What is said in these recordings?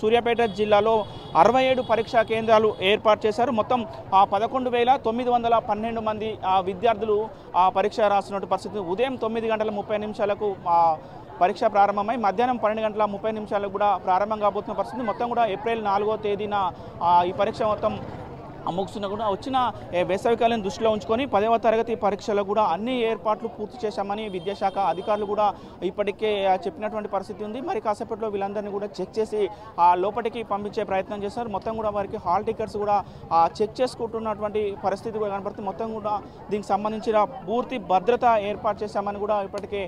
సూర్యాపేట జిల్లాలో 67 పరీక్షా కేంద్రాలు ఏర్పాటు చేశారు. మొత్తం 11,912 మంది విద్యార్థులు పరీక్ష రాస్తున్న పరిస్థితి. ఉదయం 9:30 పరీక్ష ప్రారంభమై మధ్యాహ్నం 12:30 కూడా ప్రారంభం కాబోతున్న పరిస్థితి. మొత్తం కూడా ఏప్రిల్ 4వ తేదీన ఈ పరీక్ష మొత్తం ముగిస్తున్నా కూడా వచ్చిన వేసవికాలం దృష్టిలో ఉంచుకొని 10వ తరగతి పరీక్షలు కూడా అన్ని ఏర్పాట్లు పూర్తి చేశామని విద్యాశాఖ అధికారులు కూడా ఇప్పటికే చెప్పినటువంటి పరిస్థితి ఉంది. మరి కాసేపట్లో వీళ్ళందరినీ కూడా చెక్ చేసి లోపలికి పంపించే ప్రయత్నం చేశారు. మొత్తం కూడా వారికి హాల్ టికెట్స్ కూడా చెక్ చేసుకుంటున్నటువంటి పరిస్థితి కూడా కనబడుతుంది. మొత్తం కూడా దీనికి సంబంధించిన పూర్తి భద్రత ఏర్పాటు చేశామని కూడా ఇప్పటికే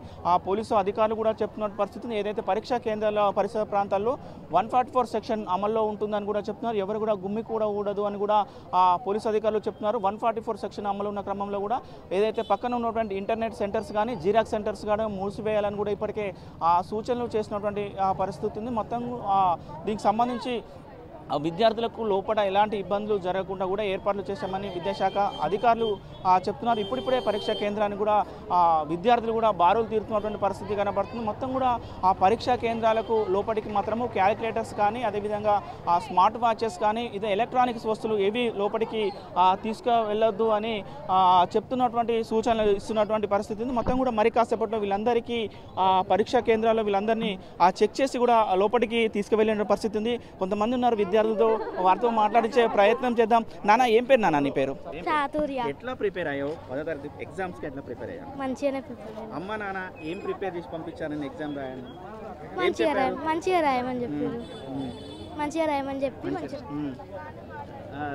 పోలీసు అధికారులు కూడా చెప్తున్న పరిస్థితి. ఏదైతే పరీక్షా కేంద్రాల పరిసర ప్రాంతాల్లో 144 సెక్షన్ అమల్లో ఉంటుందని కూడా చెప్తున్నారు. ఎవరు కూడా గుమ్మి కూడా ఊడదు అని కూడా పోలీసు అధికారులు చెప్తున్నారు. 144 సెక్షన్ అమలు ఉన్న క్రమంలో కూడా ఏదైతే పక్కన ఉన్నటువంటి ఇంటర్నెట్ సెంటర్స్ కానీ జిరాక్స్ సెంటర్స్ కానీ మూసివేయాలని కూడా ఇప్పటికే సూచనలు చేసినటువంటి పరిస్థితి ఉంది. మొత్తం దీనికి సంబంధించి విద్యార్థులకు లోపల ఎలాంటి ఇబ్బందులు జరగకుండా కూడా ఏర్పాట్లు చేశామని విద్యాశాఖ అధికారులు చెప్తున్నారు. ఇప్పుడిప్పుడే పరీక్షా కేంద్రాన్ని కూడా విద్యార్థులు కూడా బారులు తీరుతున్నటువంటి పరిస్థితి కనబడుతుంది. మొత్తం కూడా పరీక్షా కేంద్రాలకు లోపలికి మాత్రము క్యాలిక్యులేటర్స్ కానీ అదేవిధంగా స్మార్ట్ వాచెస్ కానీ ఇదే ఎలక్ట్రానిక్స్ వస్తువులు ఏవి లోపలికి తీసుకువెళ్ళొద్దు అని చెప్తున్నటువంటి సూచనలు ఇస్తున్నటువంటి పరిస్థితి ఉంది. మొత్తం కూడా మరి కాసేపట్లో వీళ్ళందరికీ పరీక్షా కేంద్రాల్లో వీళ్ళందరినీ చెక్ చేసి కూడా లోపలికి తీసుకువెళ్ళిన పరిస్థితి ఉంది. కొంతమంది ఉన్నారు విద్యార్థులతో, వారితో మాట్లాడించే ప్రయత్నం చేద్దాం. నాన్న, ఏం పేరు నాన్న నీ పేరు? ఎట్లా ప్రిపేర్ అయ్యావు? 10వ తరగతి ఎగ్జామ్స్కి ఎట్లా ప్రిపేర్ అయ్యావు? మంచిగానే ప్రిపేర్ అయ్యాను. అమ్మ నాన్న ఏం ప్రిపేర్ చేసి పంపించాను ఎగ్జామ్ రాయాలని? మంచిగా రాయమని చెప్పారు. మంచిగా రాయమని చెప్పి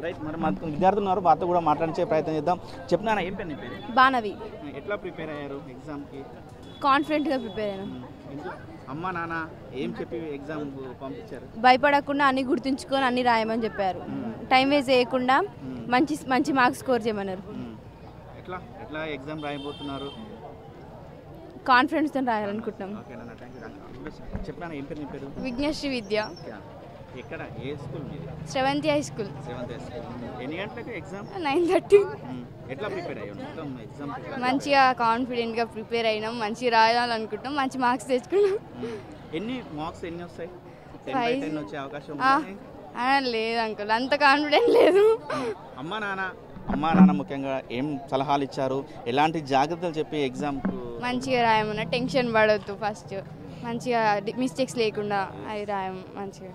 రైట్. మరి మా విద్యార్థులు ఉన్నారు, వారితో కూడా మాట్లాడించే ప్రయత్నం చేద్దాం. చెప్పు నాన్న, ఏం పేరు నీ పేరు? బాణవి. ఎట్లా ప్రిపేర్ అయ్యారు ఎగ్జామ్కి? కాన్ఫిడెంట్గా ప్రిపేర్ అయ్యాను. అమ్మ నాన్న ఏం చెప్పి ఎగ్జామ్ పంపించారు? భయపడకుండా అన్ని గుర్తుంచుకొని అన్ని రాయమని చెప్పారు. టైం వేస్ట్ చేయకుండా మంచి మంచి మార్క్స్ స్కోర్ చేయమన్నారు. ఎట్లా ఎట్లా ఎగ్జామ్ రాయబోతున్నారు? కాన్ఫిడెన్స్తో రాయాలనుకుంటున్నాం. చెప్పాను, ఏం పేరు నీ పేరు? విఘ్నశ్రీ విద్య. ఎక్కడ, ఏ స్కూల్? Sravanthi high school. ఎన్ని గంటలకు ఎగ్జామ్? 9:30. ఎట్లా ప్రిపేర్ అయ్యావు మొత్తం ఎగ్జామ్? మంచిగా కాన్ఫిడెంట్గా ప్రిపేర్ అయినాం. మంచిగా రాయాలనుకుంటున్నాం. మంచి మార్క్స్ తెచ్చుకున్నాం. ఎన్ని మార్క్స్ ఎన్ని వస్తాయి? 10 వచ్చే అవకాశం లేదు అంకుల్, అంత కాన్ఫిడెంట్ లేదు. అమ్మా నాన్న ముఖ్యంగా ఏం సలహాలు ఇచ్చారు? ఎలాంటి జాగ్రత్తలు చెప్పి ఎగ్జామ్ మంచిగా రాయమన్నా, టెన్షన్ పడవద్దు, ఫస్ట్ మంచిగా మిస్టేక్స్ లేకుండా అవి రాయం మంచిగా.